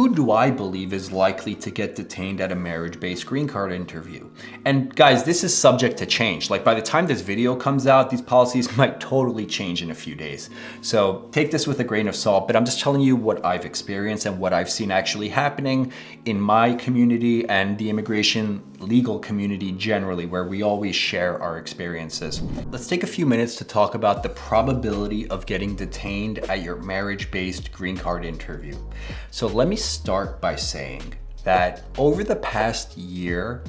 Who do I believe is likely to get detained at a marriage-based green card interview? And guys, this is subject to change. Like by the time this video comes out, these policies might totally change in a few days. So take this with a grain of salt, but I'm just telling you what I've experienced and what I've seen actually happening in my community and the immigration legal community generally, where we always share our experiences. Let's take a few minutes to talk about the probability of getting detained at your marriage-based green card interview. So let me start by saying that over the past year,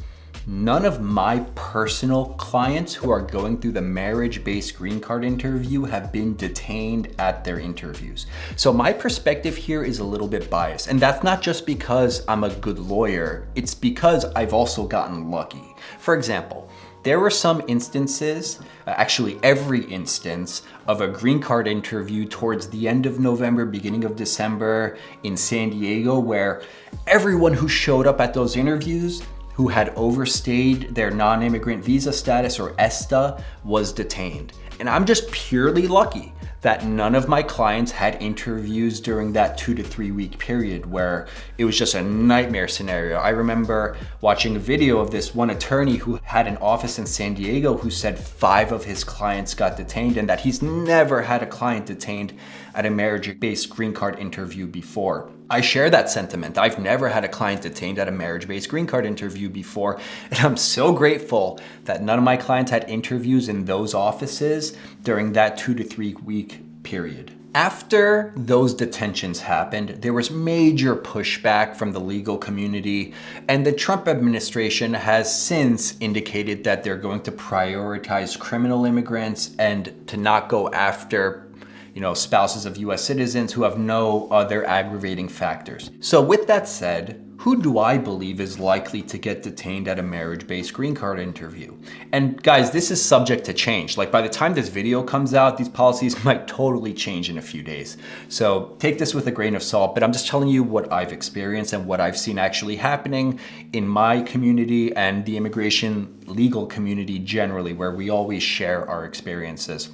none of my personal clients who are going through the marriage-based green card interview have been detained at their interviews. So my perspective here is a little bit biased. And that's not just because I'm a good lawyer, it's because I've also gotten lucky. For example, there were some instances, actually every instance, of a green card interview towards the end of November, beginning of December in San Diego, where everyone who showed up at those interviews who had overstayed their non-immigrant visa status, or ESTA, was detained. And I'm just purely lucky that none of my clients had interviews during that 2 to 3 week period where it was just a nightmare scenario. I remember watching a video of this one attorney who had an office in San Diego who said 5 of his clients got detained and that he's never had a client detained at a marriage-based green card interview before. I share that sentiment. I've never had a client detained at a marriage-based green card interview before, and I'm so grateful that none of my clients had interviews in those offices during that 2 to 3 week period. After those detentions happened, there was major pushback from the legal community, and the Trump administration has since indicated that they're going to prioritize criminal immigrants and to not go after spouses of US citizens who have no other aggravating factors. So with that said, who do I believe is likely to get detained at a marriage-based green card interview? And guys, this is subject to change. Like by the time this video comes out, these policies might totally change in a few days. So take this with a grain of salt, but I'm just telling you what I've experienced and what I've seen actually happening in my community and the immigration legal community generally, where we always share our experiences.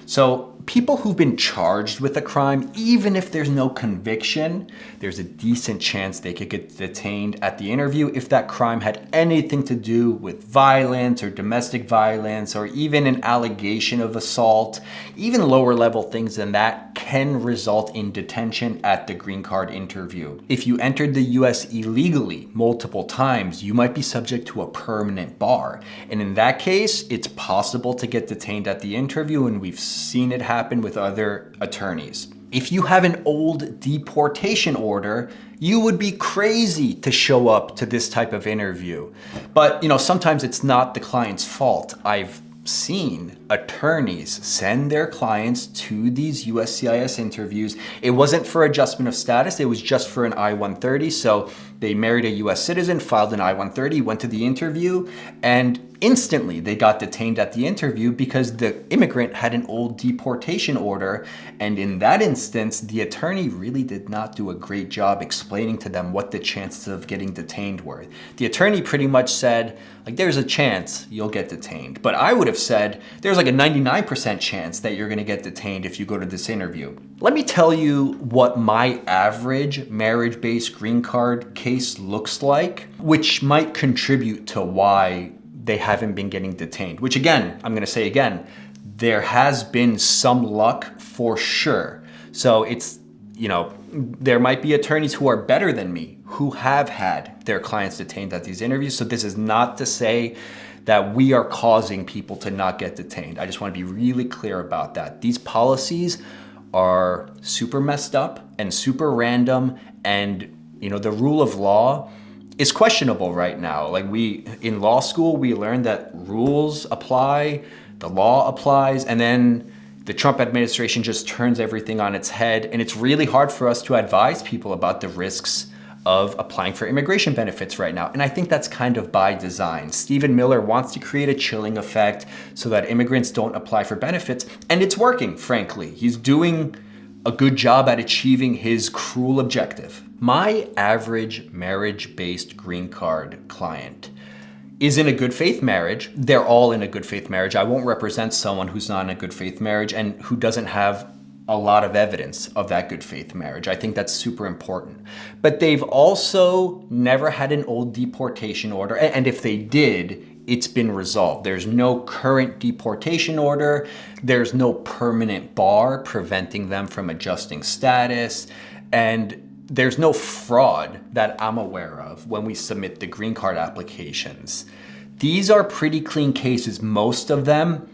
So people who've been charged with a crime, even if there's no conviction, there's a decent chance they could get detained at the interview if that crime had anything to do with violence or domestic violence or even an allegation of assault. Even lower level things than that can result in detention at the green card interview. If you entered the US illegally multiple times, you might be subject to a permanent bar. And in that case, it's possible to get detained at the interview, and we've seen it happen with other attorneys. If you have an old deportation order, you would be crazy to show up to this type of interview. But sometimes it's not the client's fault. I've seen attorneys send their clients to these USCIS interviews. It wasn't for adjustment of status, it was just for an I-130. So they married a US citizen, filed an I-130, went to the interview, and instantly they got detained at the interview because the immigrant had an old deportation order. And in that instance, the attorney really did not do a great job explaining to them what the chances of getting detained were. The attorney pretty much said, there's a chance you'll get detained. But I would have said, there's like a 99% chance that you're gonna get detained if you go to this interview. Let me tell you what my average marriage-based green card case looks like, which might contribute to why they haven't been getting detained, which again, I'm gonna say again, there has been some luck for sure. So it's, there might be attorneys who are better than me who have had their clients detained at these interviews. So this is not to say that we are causing people to not get detained. I just want to be really clear about that. These policies are super messed up and super random, and the rule of law is questionable right now. Like in law school, we learned that rules apply, the law applies, and then the Trump administration just turns everything on its head. And it's really hard for us to advise people about the risks of applying for immigration benefits right now. And I think that's kind of by design. Stephen Miller wants to create a chilling effect so that immigrants don't apply for benefits. And it's working, frankly. He's doing a good job at achieving his cruel objective. My average marriage-based green card client is in a good faith marriage. They're all in a good faith marriage. I won't represent someone who's not in a good faith marriage and who doesn't have a lot of evidence of that good faith marriage. I think that's super important. But they've also never had an old deportation order. And if they did, it's been resolved. There's no current deportation order. There's no permanent bar preventing them from adjusting status. And there's no fraud that I'm aware of when we submit the green card applications. These are pretty clean cases. Most of them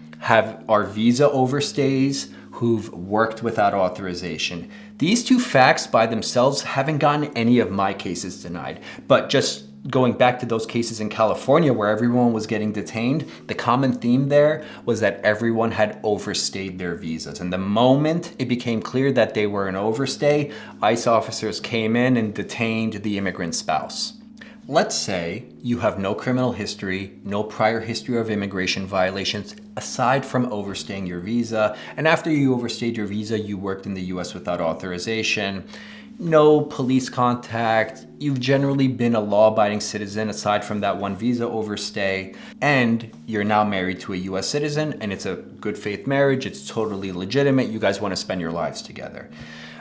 are visa overstays who've worked without authorization. These two facts by themselves haven't gotten any of my cases denied. But just going back to those cases in California where everyone was getting detained, the common theme there was that everyone had overstayed their visas. And the moment it became clear that they were an overstay, ICE officers came in and detained the immigrant spouse. Let's say you have no criminal history, no prior history of immigration violations, aside from overstaying your visa. And after you overstayed your visa, you worked in the US without authorization, no police contact, you've generally been a law-abiding citizen aside from that one visa overstay, and you're now married to a US citizen, and it's a good faith marriage, it's totally legitimate, you guys want to spend your lives together.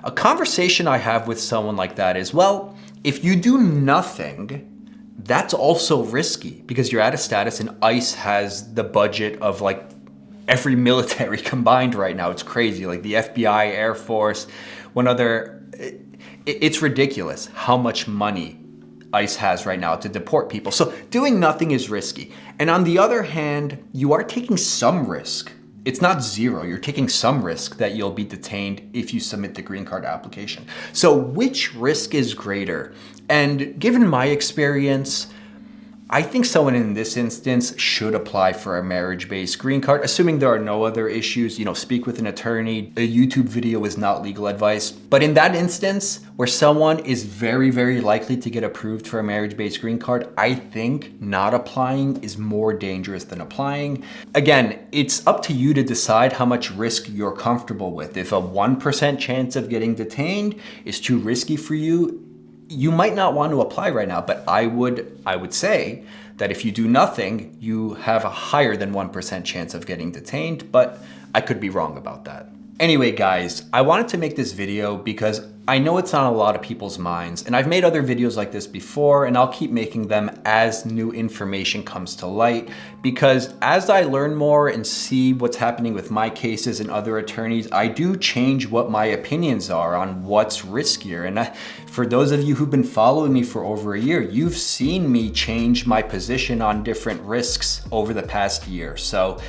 A conversation I have with someone like that is, well, if you do nothing, that's also risky because you're at a status and ICE has the budget of like every military combined right now. It's crazy. Like the FBI, Air Force, it's ridiculous how much money ICE has right now to deport people. So doing nothing is risky. And on the other hand, you are taking some risk. It's not zero. You're taking some risk that you'll be detained if you submit the green card application. So which risk is greater? And given my experience, I think someone in this instance should apply for a marriage-based green card, assuming there are no other issues. Speak with an attorney. A YouTube video is not legal advice. But in that instance, where someone is very, very likely to get approved for a marriage-based green card, I think not applying is more dangerous than applying. Again, it's up to you to decide how much risk you're comfortable with. If a 1% chance of getting detained is too risky for you, you might not want to apply right now, but I would say that if you do nothing, you have a higher than 1% chance of getting detained, but I could be wrong about that. Anyway, guys, I wanted to make this video because I know it's on a lot of people's minds, and I've made other videos like this before, and I'll keep making them as new information comes to light, because as I learn more and see what's happening with my cases and other attorneys, I do change what my opinions are on what's riskier. And for those of you who've been following me for over a year, you've seen me change my position on different risks over the past year. So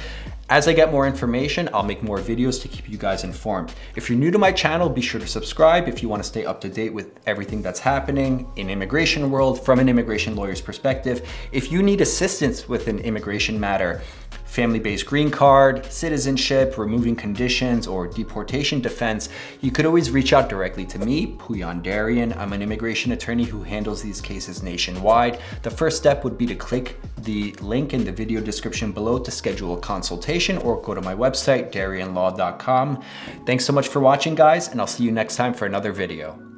as I get more information, I'll make more videos to keep you guys informed. If you're new to my channel, be sure to subscribe if you want to stay up to date with everything that's happening in immigration world from an immigration lawyer's perspective. If you need assistance with an immigration matter, family-based green card, citizenship, removing conditions, or deportation defense, you could always reach out directly to me, Puyan Darian. I'm an immigration attorney who handles these cases nationwide. The first step would be to click the link in the video description below to schedule a consultation, or go to my website, darianlaw.com. Thanks so much for watching, guys, and I'll see you next time for another video.